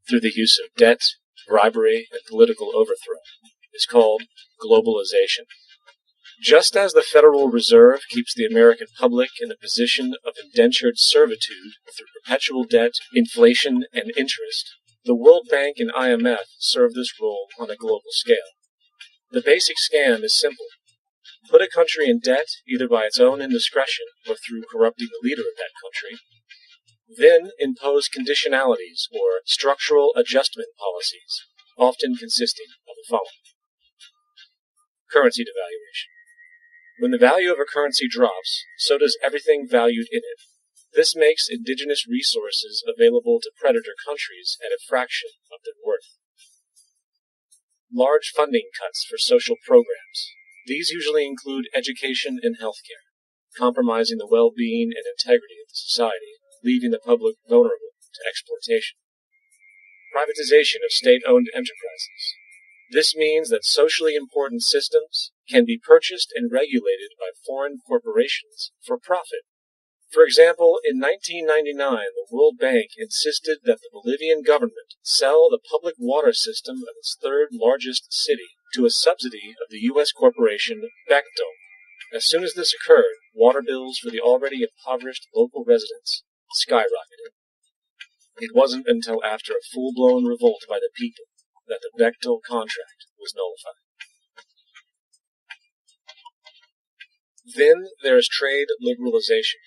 through the use of debt, bribery, and political overthrow, is called globalization. Just as the Federal Reserve keeps the American public in a position of indentured servitude through perpetual debt, inflation, and interest, the World Bank and IMF serve this role on a global scale. The basic scam is simple. Put a country in debt, either by its own indiscretion or through corrupting the leader of that country, then impose conditionalities or structural adjustment policies, often consisting of the following. Currency devaluation. When the value of a currency drops, so does everything valued in it. This makes indigenous resources available to predator countries at a fraction of their worth. Large funding cuts for social programs. These usually include education and healthcare, compromising the well-being and integrity of the society, leaving the public vulnerable to exploitation. Privatization of state-owned enterprises. This means that socially important systems can be purchased and regulated by foreign corporations for profit. For example, in 1999, the World Bank insisted that the Bolivian government sell the public water system of its third largest city to a subsidy of the U.S. corporation Bechtel. As soon as this occurred, water bills for the already impoverished local residents skyrocketed. It wasn't until after a full-blown revolt by the people that the Bechtel contract was nullified. Then there is trade liberalization,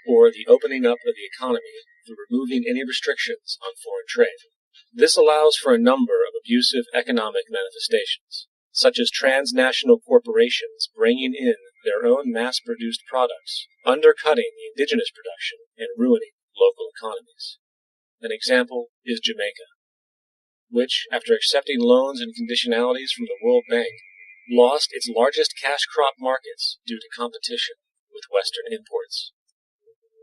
or the opening up of the economy through removing any restrictions on foreign trade. This allows for a number of abusive economic manifestations, such as transnational corporations bringing in their own mass-produced products, undercutting the indigenous production, and ruining local economies. An example is Jamaica, which, after accepting loans and conditionalities from the World Bank, lost its largest cash crop markets due to competition with Western imports.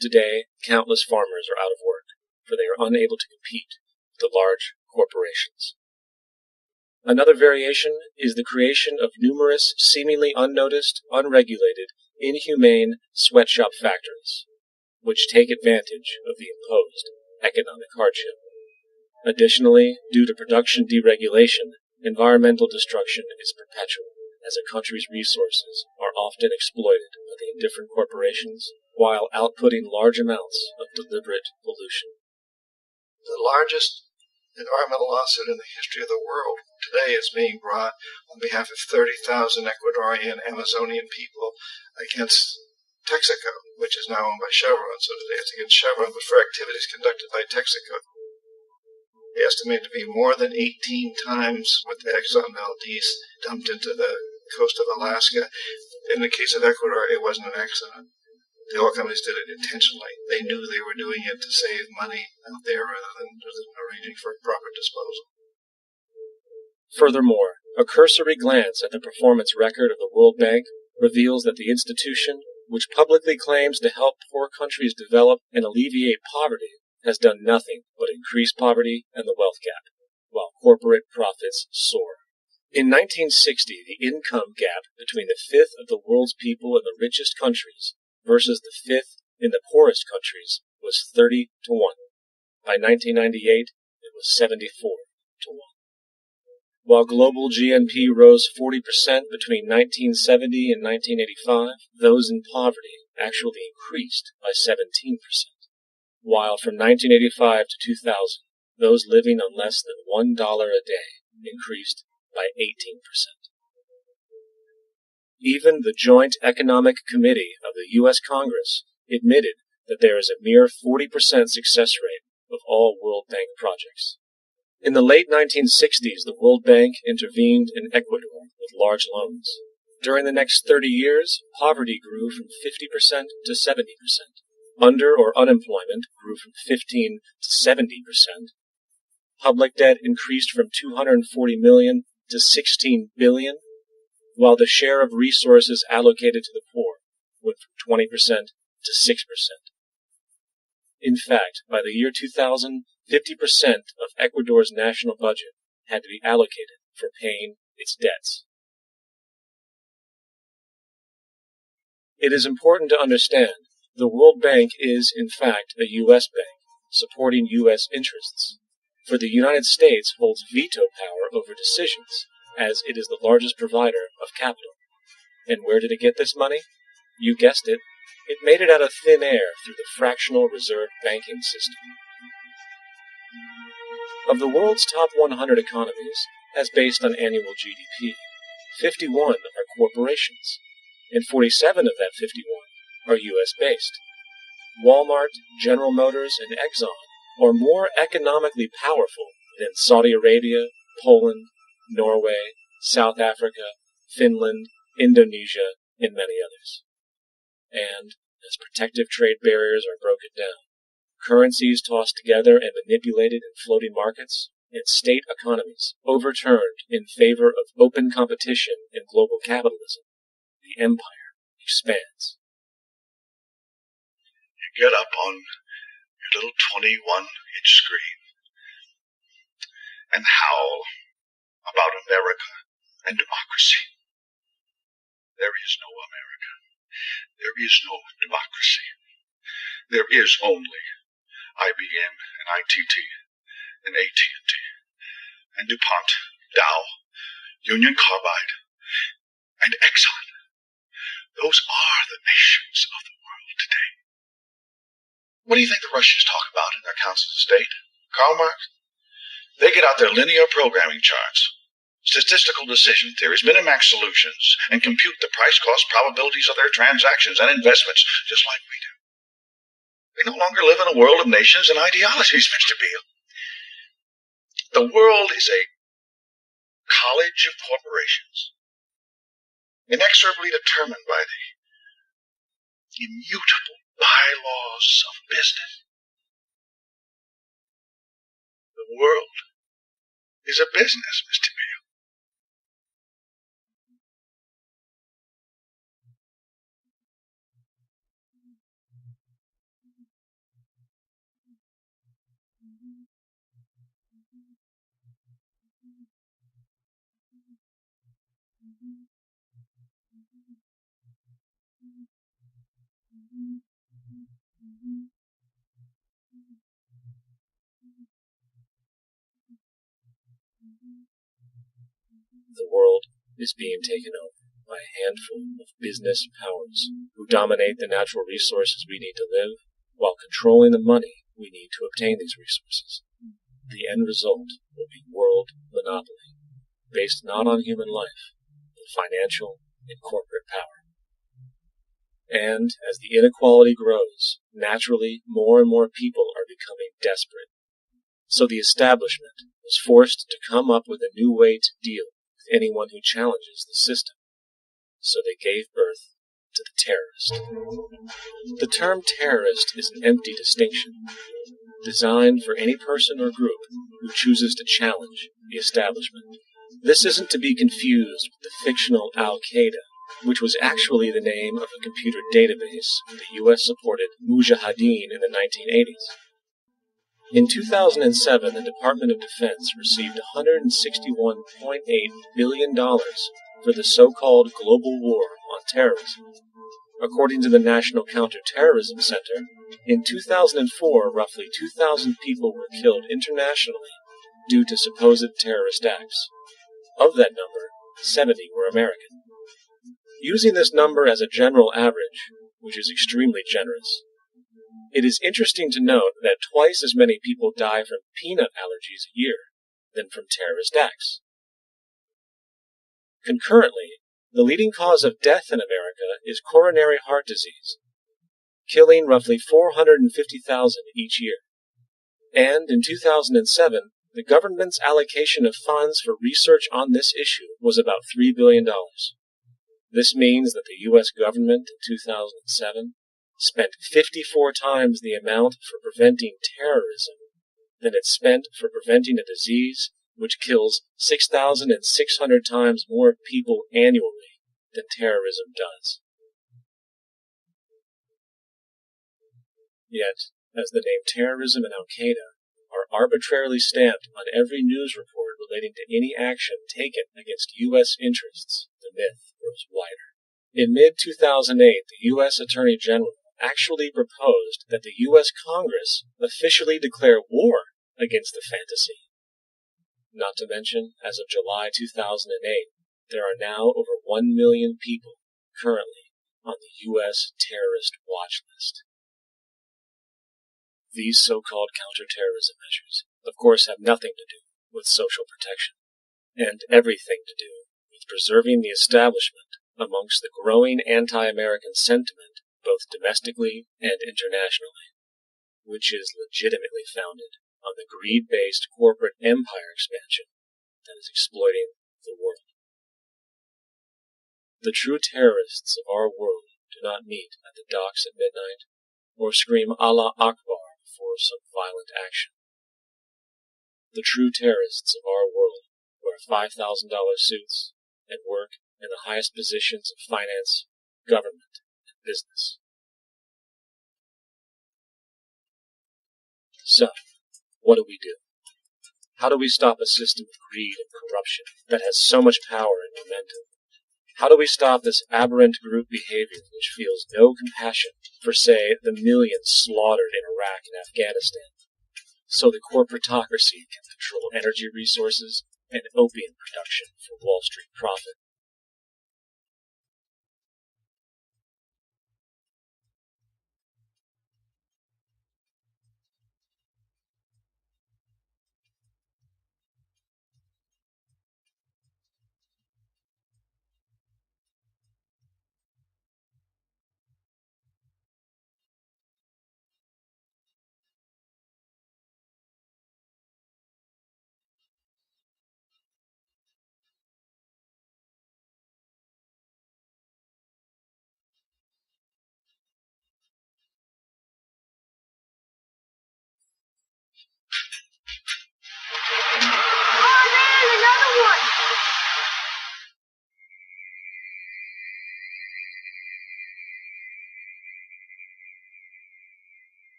Today, countless farmers are out of work, for they are unable to compete with the large corporations. Another variation is the creation of numerous seemingly unnoticed, unregulated, inhumane sweatshop factories, which take advantage of the imposed economic hardship. Additionally, due to production deregulation, environmental destruction is perpetual, as a country's resources are often exploited by the indifferent corporations while outputting large amounts of deliberate pollution. The largest environmental lawsuit in the history of the world today is being brought on behalf of 30,000 Ecuadorian Amazonian people against Texaco, which is now owned by Chevron. So today it's against Chevron, but for activities conducted by Texaco. They estimate to be more than 18 times what the Exxon Valdez dumped into the coast of Alaska. In the case of Ecuador, it wasn't an accident. The oil companies did it intentionally. They knew they were doing it to save money out there rather than arranging for proper disposal. Furthermore, a cursory glance at the performance record of the World Bank reveals that the institution, which publicly claims to help poor countries develop and alleviate poverty, has done nothing but increase poverty and the wealth gap, while corporate profits soar. In 1960, the income gap between the fifth of the world's people in the richest countries versus the fifth in the poorest countries was 30 to 1. By 1998, it was 74 to 1. While global GNP rose 40% between 1970 and 1985, those in poverty actually increased by 17%. While from 1985 to 2000, those living on less than $1 a day increased by 18%. Even the Joint Economic Committee of the U.S. Congress admitted that there is a mere 40% success rate of all World Bank projects. In the late 1960s, the World Bank intervened in Ecuador with large loans. During the next 30 years, poverty grew from 50% to 70%. Under or unemployment grew from 15 to 70%. Public debt increased from $240 million to $16 billion, while the share of resources allocated to the poor went from 20% to 6%. In fact, by the year 2000, 50% of Ecuador's national budget had to be allocated for paying its debts. It is important to understand the World Bank is, in fact, a U.S. bank, supporting U.S. interests. for the United States holds veto power over decisions, as it is the largest provider of capital. And where did it get this money? You guessed it. It made it out of thin air through the fractional reserve banking system. Of the world's top 100 economies, as based on annual GDP, 51 are corporations, and 47 of that 51 are U.S.-based. Walmart, General Motors, and Exxon are more economically powerful than Saudi Arabia, Poland, Norway, South Africa, Finland, Indonesia, and many others. And, as protective trade barriers are broken down, currencies tossed together and manipulated in floating markets, and state economies overturned in favor of open competition and global capitalism, the empire expands. You get up on your little 21-inch screen and howl about America and democracy. There is no America. There is no democracy. There is only IBM and ITT and AT&T and DuPont, Dow, Union Carbide, and Exxon. Those are the nations of the world today. What do you think the Russians talk about in their councils of state? Karl Marx? They get out their linear programming charts, statistical decision theories, minimax solutions, and compute the price-cost probabilities of their transactions and investments, just like we do. We no longer live in a world of nations and ideologies, Mr. Beale. The world is a college of corporations, inexorably determined by the immutable bylaws of business. The world is a business, Mr. Beale. The world is being taken over by a handful of business powers who dominate the natural resources we need to live while controlling the money we need to obtain these resources. The end result will be world monopoly, based not on human life, but financial and corporate power. And as the inequality grows, naturally more and more people are becoming desperate. So the establishment was forced to come up with a new way to deal with anyone who challenges the system. So they gave birth to the terrorist. The term terrorist is an empty distinction, designed for any person or group who chooses to challenge the establishment. This isn't to be confused with the fictional Al-Qaeda, which was actually the name of a computer database the U.S.-supported Mujahideen in the 1980s. In 2007, the Department of Defense received $161.8 billion for the so-called global war on terrorism. According to the National Counterterrorism Center, in 2004, roughly 2,000 people were killed internationally due to supposed terrorist acts. Of that number, 70 were American. Using this number as a general average, which is extremely generous, it is interesting to note that twice as many people die from peanut allergies a year than from terrorist acts. Concurrently, the leading cause of death in America is coronary heart disease, killing roughly 450,000 each year. And in 2007, the government's allocation of funds for research on this issue was about $3 billion. This means that the U.S. government in 2007 spent 54 times the amount for preventing terrorism than it spent for preventing a disease which kills 6,600 times more people annually than terrorism does. Yet, as the name terrorism and Al-Qaeda are arbitrarily stamped on every news report relating to any action taken against U.S. interests, the myth grows wider. In mid-2008, the U.S. Attorney General actually proposed that the U.S. Congress officially declare war against the fantasy. Not to mention, as of July 2008, there are now over 1 million people currently on the U.S. terrorist watch list. These so-called counterterrorism measures, of course, have nothing to do with social protection, and everything to do with preserving the establishment amongst the growing anti-American sentiment both domestically and internationally, which is legitimately founded on the greed-based corporate empire expansion that is exploiting the world. The true terrorists of our world do not meet at the docks at midnight or scream Allah Akbar before some violent action. The true terrorists of our world wear $5,000 suits and work in the highest positions of finance, government, and business. So, what do we do? How do we stop a system of greed and corruption that has so much power and momentum? How do we stop this aberrant group behavior which feels no compassion for, say, the millions slaughtered in Iraq and Afghanistan, so the corporatocracy can control energy resources and opium production for Wall Street profit?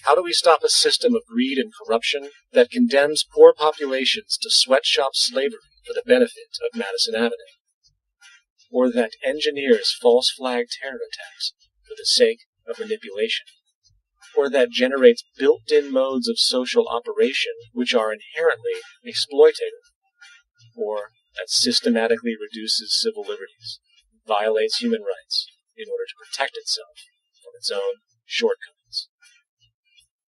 How do we stop a system of greed and corruption that condemns poor populations to sweatshop slavery for the benefit of Madison Avenue? Or that engineers false flag terror attacks for the sake of manipulation? Or that generates built-in modes of social operation which are inherently exploitative? Or that systematically reduces civil liberties, violates human rights in order to protect itself from its own shortcomings?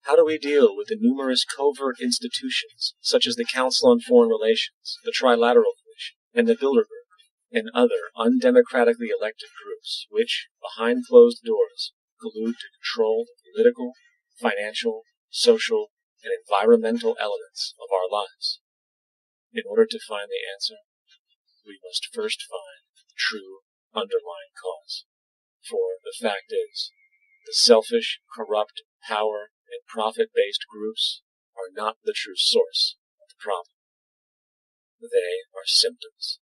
How do we deal with the numerous covert institutions, such as the Council on Foreign Relations, the Trilateral Commission, and the Bilderberg, and other undemocratically elected groups, which, behind closed doors, collude to control the political, financial, social, and environmental elements of our lives? In order to find the answer, we must first find the true underlying cause. For the fact is, the selfish, corrupt, power, and profit-based groups are not the true source of the problem. They are symptoms.